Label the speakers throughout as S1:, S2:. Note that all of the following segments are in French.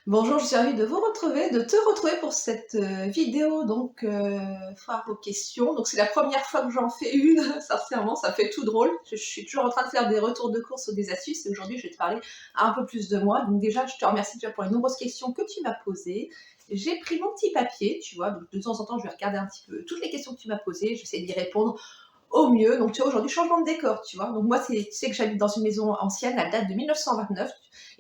S1: Bonjour, je suis ravie de vous retrouver, de te retrouver pour cette vidéo donc foire aux questions. Donc c'est la première fois que j'en fais une, sincèrement, ça fait tout drôle. Je suis toujours en train de faire des retours de course ou des astuces et aujourd'hui je vais te parler un peu plus de moi. Donc déjà, je te remercie déjà pour les nombreuses questions que tu m'as posées. J'ai pris mon petit papier, tu vois, donc de temps en temps je vais regarder un petit peu toutes les questions que tu m'as posées, j'essaie d'y répondre au mieux. Donc tu vois, aujourd'hui, changement de décor, tu vois. Donc moi, tu sais que j'habite dans une maison ancienne, elle date de 1929,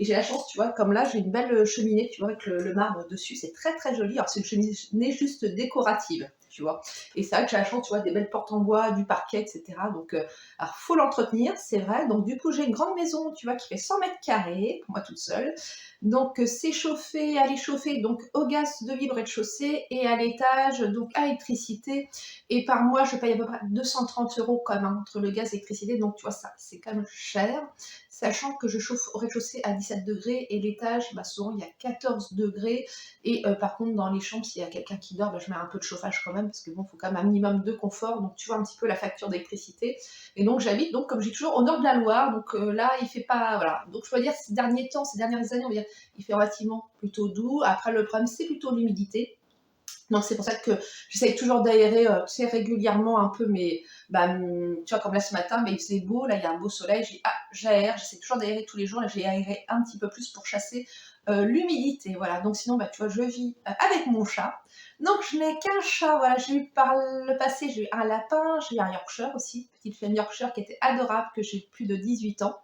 S1: et j'ai la chance, tu vois, comme là, j'ai une belle cheminée, tu vois, avec le marbre dessus, c'est très très joli. Alors c'est une cheminée juste décorative, tu vois. Et c'est vrai que j'ai la chance, tu vois, des belles portes en bois, du parquet, etc. Donc, alors faut l'entretenir, c'est vrai. Donc du coup, j'ai une grande maison, tu vois, qui fait 100 mètres carrés, pour moi toute seule. Donc c'est chauffé, elle est chauffée donc au gaz de vie rez-de-chaussée et à l'étage, donc à électricité. Et par mois, je paye à peu près 230 € quand même entre le gaz et l'électricité. Donc tu vois, ça, c'est quand même cher. Sachant que je chauffe au rez-de-chaussée à 17 degrés et l'étage, bah, souvent il y a 14 degrés. Et par contre, dans les chambres, s'il y a quelqu'un qui dort, bah, je mets un peu de chauffage quand même parce que bon, il faut quand même un minimum de confort. Donc tu vois un petit peu la facture d'électricité. Et donc j'habite, donc comme j'ai toujours au nord de la Loire. Donc là, il fait pas, voilà. Donc je peux dire ces derniers temps, ces dernières années, on va dire, il fait relativement plutôt doux. Après, le problème, c'est plutôt l'humidité. Donc c'est pour ça que j'essaye toujours d'aérer, tu sais, régulièrement un peu mes, tu vois, comme là ce matin, mais il faisait beau, là il y a un beau soleil, j'ai dit ah j'aère, j'essaie toujours d'aérer tous les jours, là j'ai aéré un petit peu plus pour chasser l'humidité, voilà. Donc sinon, bah tu vois, je vis avec mon chat. Donc je n'ai qu'un chat, voilà, j'ai eu par le passé, j'ai eu un lapin, j'ai eu un Yorkshire aussi, petite femme Yorkshire qui était adorable, que j'ai plus de 18 ans.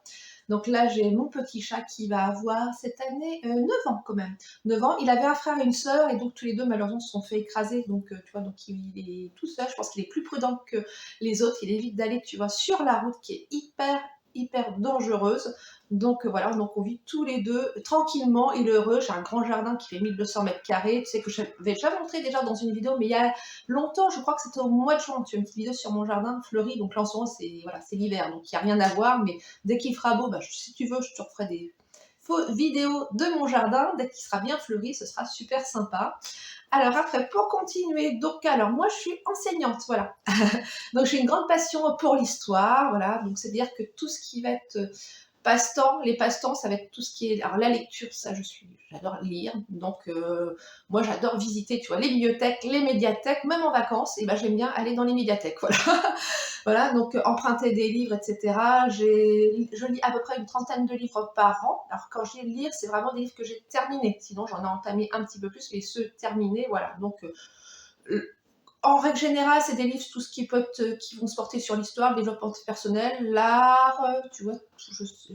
S1: Donc là, j'ai mon petit chat qui va avoir cette année 9 ans quand même. 9 ans. Il avait un frère et une sœur et donc tous les deux malheureusement se sont fait écraser. Donc tu vois, donc il est tout seul. Je pense qu'il est plus prudent que les autres. Il évite d'aller, tu vois, sur la route qui est hyper dangereuse. Donc voilà, donc on vit tous les deux tranquillement et heureux. J'ai un grand jardin qui fait 1200 mètres carrés. Tu sais que je vais déjà montrer déjà dans une vidéo, mais il y a longtemps, je crois que c'était au mois de juin, tu as une petite vidéo sur mon jardin fleuri. Donc là en ce moment, c'est voilà, c'est l'hiver, donc il n'y a rien à voir. Mais dès qu'il fera beau, bah, si tu veux, je te referai des vidéos de mon jardin. Dès qu'il sera bien fleuri, ce sera super sympa. Alors après, pour continuer, donc alors moi je suis enseignante, voilà. Donc j'ai une grande passion pour l'histoire, voilà. Donc c'est-à-dire que tout ce qui va être passe-temps, les passe-temps, ça va être tout ce qui est. Alors la lecture, ça, j'adore lire. Donc moi, j'adore visiter, tu vois, les bibliothèques, les médiathèques, même en vacances. Et ben j'aime bien aller dans les médiathèques, voilà. Voilà, donc emprunter des livres, etc. Je lis à peu près une trentaine de livres par an. Alors quand je dis lire, c'est vraiment des livres que j'ai terminés. Sinon, j'en ai entamé un petit peu plus, mais ceux terminés, voilà. Donc en règle générale, c'est des livres, tout ce qui peut être, qui vont se porter sur l'histoire, le développement personnel, l'art, tu vois,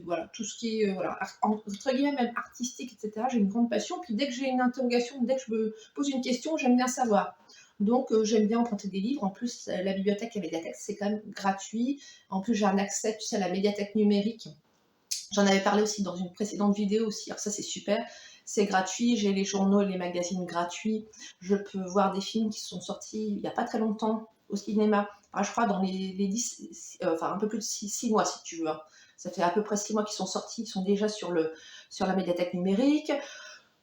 S1: voilà, tout ce qui est, voilà, entre guillemets, même artistique, etc. J'ai une grande passion. Puis dès que j'ai une interrogation, dès que je me pose une question, j'aime bien savoir. Donc j'aime bien emprunter des livres. En plus, la bibliothèque et la médiathèque, c'est quand même gratuit. En plus, j'ai un accès, tu sais, à la médiathèque numérique. J'en avais parlé aussi dans une précédente vidéo aussi. Alors ça, c'est super. C'est gratuit. J'ai les journaux et les magazines gratuits. Je peux voir des films qui sont sortis il n'y a pas très longtemps au cinéma. Enfin, je crois dans les 10, enfin un peu plus de 6 mois si tu veux, hein. Ça fait à peu près 6 mois qu'ils sont sortis. Ils sont déjà sur la médiathèque numérique.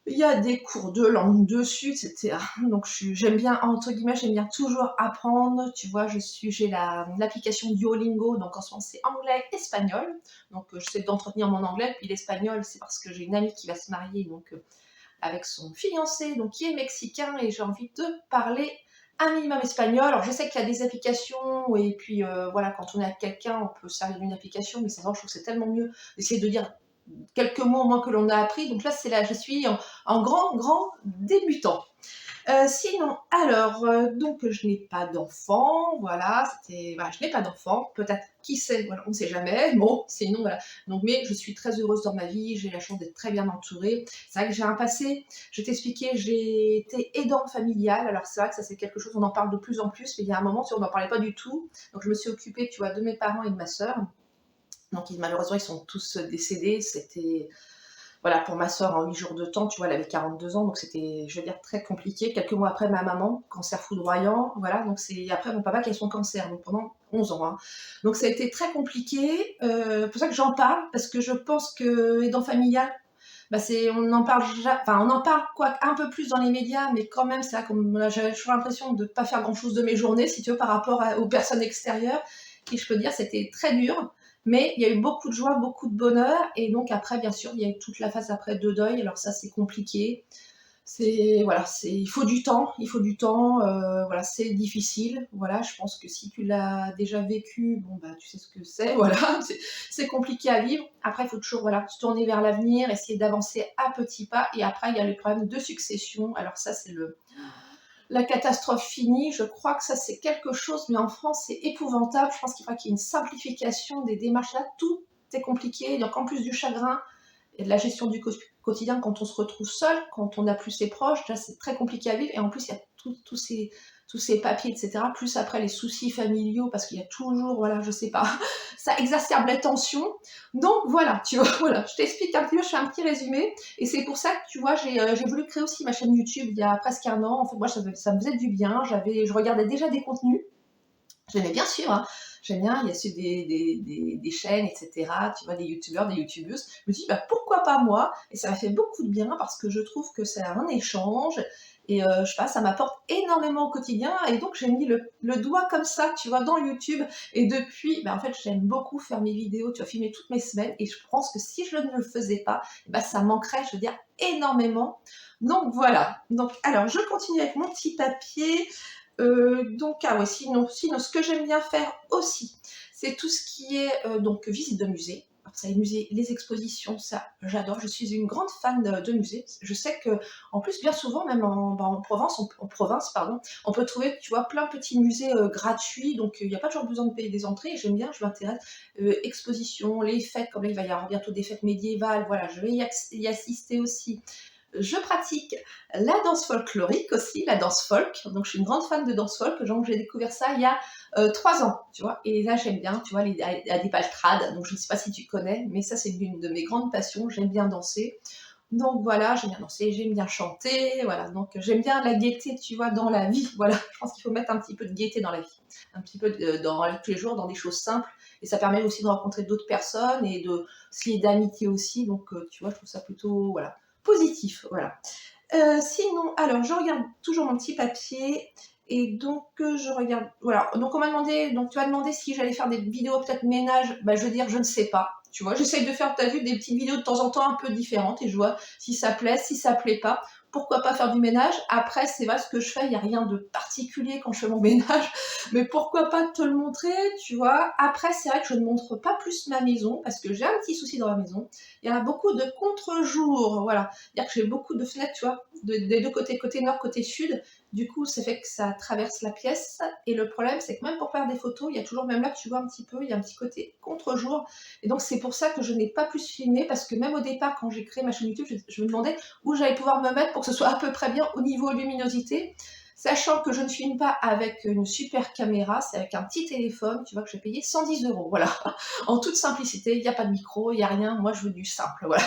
S1: Il y a des cours de langue dessus, etc. Donc j'aime bien, entre guillemets, j'aime bien toujours apprendre. Tu vois, j'ai l'application Duolingo, donc en ce moment c'est anglais, espagnol. Donc j'essaie d'entretenir mon anglais. Puis l'espagnol, c'est parce que j'ai une amie qui va se marier, donc avec son fiancé, donc qui est mexicain, et j'ai envie de parler un minimum espagnol. Alors je sais qu'il y a des applications, et puis voilà, quand on est avec quelqu'un, on peut se servir d'une application, mais c'est vrai, je trouve que c'est tellement mieux d'essayer de dire quelques mots au moins que l'on a appris. Donc là, c'est là, je suis en grand débutant. Sinon, alors, donc je n'ai pas d'enfant, voilà, voilà, je n'ai pas d'enfant, peut-être, qui sait, voilà, on ne sait jamais, bon, sinon, voilà. Donc, mais je suis très heureuse dans ma vie, j'ai la chance d'être très bien entourée. C'est vrai que j'ai un passé, je t'expliquais, j'ai été aidante familiale, alors c'est vrai que ça c'est quelque chose, on en parle de plus en plus, mais il y a un moment, on n'en parlait pas du tout. Donc je me suis occupée, tu vois, de mes parents et de ma sœur. Donc malheureusement, ils sont tous décédés, c'était voilà, pour ma sœur, en 8 jours de temps, tu vois, elle avait 42 ans, donc c'était, je veux dire, très compliqué. Quelques mois après, ma maman, cancer foudroyant, voilà, donc c'est après mon papa qui a son cancer, donc pendant 11 ans, hein. Donc ça a été très compliqué, pour ça que j'en parle, parce que je pense que aidant familial, bah on en parle, enfin on en parle quoi un peu plus dans les médias, mais quand même, c'est vrai que j'avais toujours l'impression de ne pas faire grand-chose de mes journées, si tu veux, par rapport aux personnes extérieures. Et je peux dire, c'était très dur. Mais il y a eu beaucoup de joie, beaucoup de bonheur. Et donc après, bien sûr, il y a eu toute la phase après de deuil. Alors ça, c'est compliqué. Voilà, il faut du temps, voilà, c'est difficile. Voilà, je pense que si tu l'as déjà vécu, bon bah tu sais ce que c'est, voilà, c'est compliqué à vivre. Après, il faut toujours voilà, se tourner vers l'avenir, essayer d'avancer à petits pas. Et après, il y a le problème de succession. Alors ça, c'est la catastrophe finie. Je crois que ça, c'est quelque chose, mais en France, c'est épouvantable. Je pense qu'il faudra qu'il y ait une simplification des démarches là. Tout est compliqué. Donc en plus du chagrin, et de la gestion du quotidien quand on se retrouve seul, quand on n'a plus ses proches, là c'est très compliqué à vivre. Et en plus, il y a tous ces papiers, etc. Plus après les soucis familiaux, parce qu'il y a toujours, voilà, je sais pas, ça exacerbe les tensions. Donc voilà, tu vois, voilà, je t'explique un petit peu, je fais un petit résumé. Et c'est pour ça que, tu vois, j'ai voulu créer aussi ma chaîne YouTube il y a presque un an. En fait, moi, ça me faisait du bien. Je regardais déjà des contenus. J'aimais bien suivre, hein. J'aime bien, il y a suivre des chaînes, etc. Tu vois, des youtubeurs, des youtubeuses. Je me dis, bah, pourquoi pas moi? Et ça m'a fait beaucoup de bien parce que je trouve que c'est un échange. Et je sais pas, ça m'apporte énormément au quotidien. Et donc, j'ai mis le doigt comme ça, tu vois, dans YouTube. Et depuis, bah, en fait, j'aime beaucoup faire mes vidéos, tu vois, filmer toutes mes semaines. Et je pense que si je ne le faisais pas, bah, ça manquerait, je veux dire, énormément. Donc voilà. Donc, alors, je continue avec mon petit papier. Donc, ah ouais, sinon, ce que j'aime bien faire aussi, c'est tout ce qui est donc visite de musée. Alors, ça, les musées, les expositions, ça, j'adore. Je suis une grande fan de musées. Je sais que, en plus, bien souvent, même en Provence, pardon, on peut trouver, tu vois, plein de petits musées gratuits. Donc, il n'y a pas toujours besoin de payer des entrées. Et j'aime bien, je m'intéresse. Expositions, les fêtes, comme là, il va y avoir bientôt des fêtes médiévales. Voilà, je vais y assister aussi. Je pratique la danse folklorique aussi, la danse folk. Donc, je suis une grande fan de danse folk. Donc, j'ai découvert ça il y a 3 ans, tu vois. Et là, j'aime bien, tu vois, à des paltrades. Donc, je ne sais pas si tu connais, mais ça, c'est une de mes grandes passions. J'aime bien danser. Donc, voilà, j'aime bien danser, j'aime bien chanter. Voilà, donc j'aime bien la gaieté, tu vois, dans la vie. Voilà, je pense qu'il faut mettre un petit peu de gaieté dans la vie. Un petit peu dans tous les jours, dans des choses simples. Et ça permet aussi de rencontrer d'autres personnes et de se lier d'amitié aussi. Donc, tu vois, je trouve ça plutôt, voilà, positif, voilà. Sinon, alors je regarde toujours mon petit papier et donc je regarde. Voilà, donc on m'a demandé, donc tu as demandé si j'allais faire des vidéos peut-être ménage. Bah, je veux dire, je ne sais pas. Tu vois, j'essaye de faire, t'as vu, des petites vidéos de temps en temps un peu différentes et je vois si ça plaît, si ça plaît pas. Pourquoi pas faire du ménage? Après, c'est vrai ce que je fais, il n'y a rien de particulier quand je fais mon ménage, mais pourquoi pas te le montrer, tu vois. Après, c'est vrai que je ne montre pas plus ma maison parce que j'ai un petit souci dans la maison. Il y a beaucoup de contre-jours, voilà. C'est-à-dire que j'ai beaucoup de fenêtres, tu vois, des deux côtés, côté nord, côté sud. Du coup, ça fait que ça traverse la pièce. Et le problème, c'est que même pour faire des photos, il y a toujours, même là, tu vois un petit peu, il y a un petit côté contre-jour. Et donc, c'est pour ça que je n'ai pas plus filmé, parce que même au départ, quand j'ai créé ma chaîne YouTube, je me demandais où j'allais pouvoir me mettre pour que ce soit à peu près bien au niveau luminosité. Sachant que je ne filme pas avec une super caméra, c'est avec un petit téléphone, tu vois, que j'ai payé 110 €. Voilà. En toute simplicité, il n'y a pas de micro, il n'y a rien. Moi, je veux du simple. Voilà.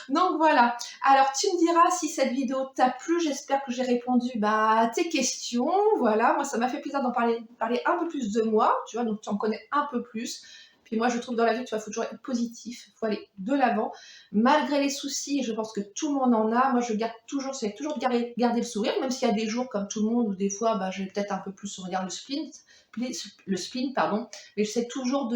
S1: Donc voilà. Alors tu me diras si cette vidéo t'a plu. J'espère que j'ai répondu à tes questions. Voilà, moi ça m'a fait plaisir d'en parler un peu plus de moi, tu vois, donc tu en connais un peu plus. Puis moi je trouve dans la vie, tu vois, il faut toujours être positif, il faut aller de l'avant, malgré les soucis, et je pense que tout le monde en a. Moi je garde toujours, c'est toujours de garder le sourire, même s'il y a des jours comme tout le monde, où des fois je vais peut-être un peu plus regarder le spleen, pardon, mais j'essaie toujours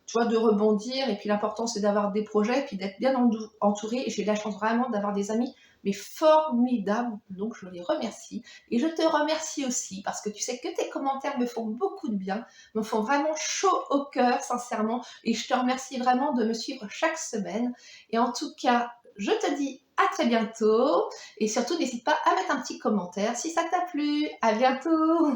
S1: tu vois, de rebondir. Et puis l'important, c'est d'avoir des projets, et puis d'être bien entouré. Et j'ai de la chance vraiment d'avoir des amis, mais formidables. Donc je les remercie. Et je te remercie aussi, parce que tu sais que tes commentaires me font beaucoup de bien, me font vraiment chaud au cœur, sincèrement. Et je te remercie vraiment de me suivre chaque semaine. Et en tout cas, je te dis à très bientôt. Et surtout, n'hésite pas à mettre un petit commentaire si ça t'a plu. À bientôt!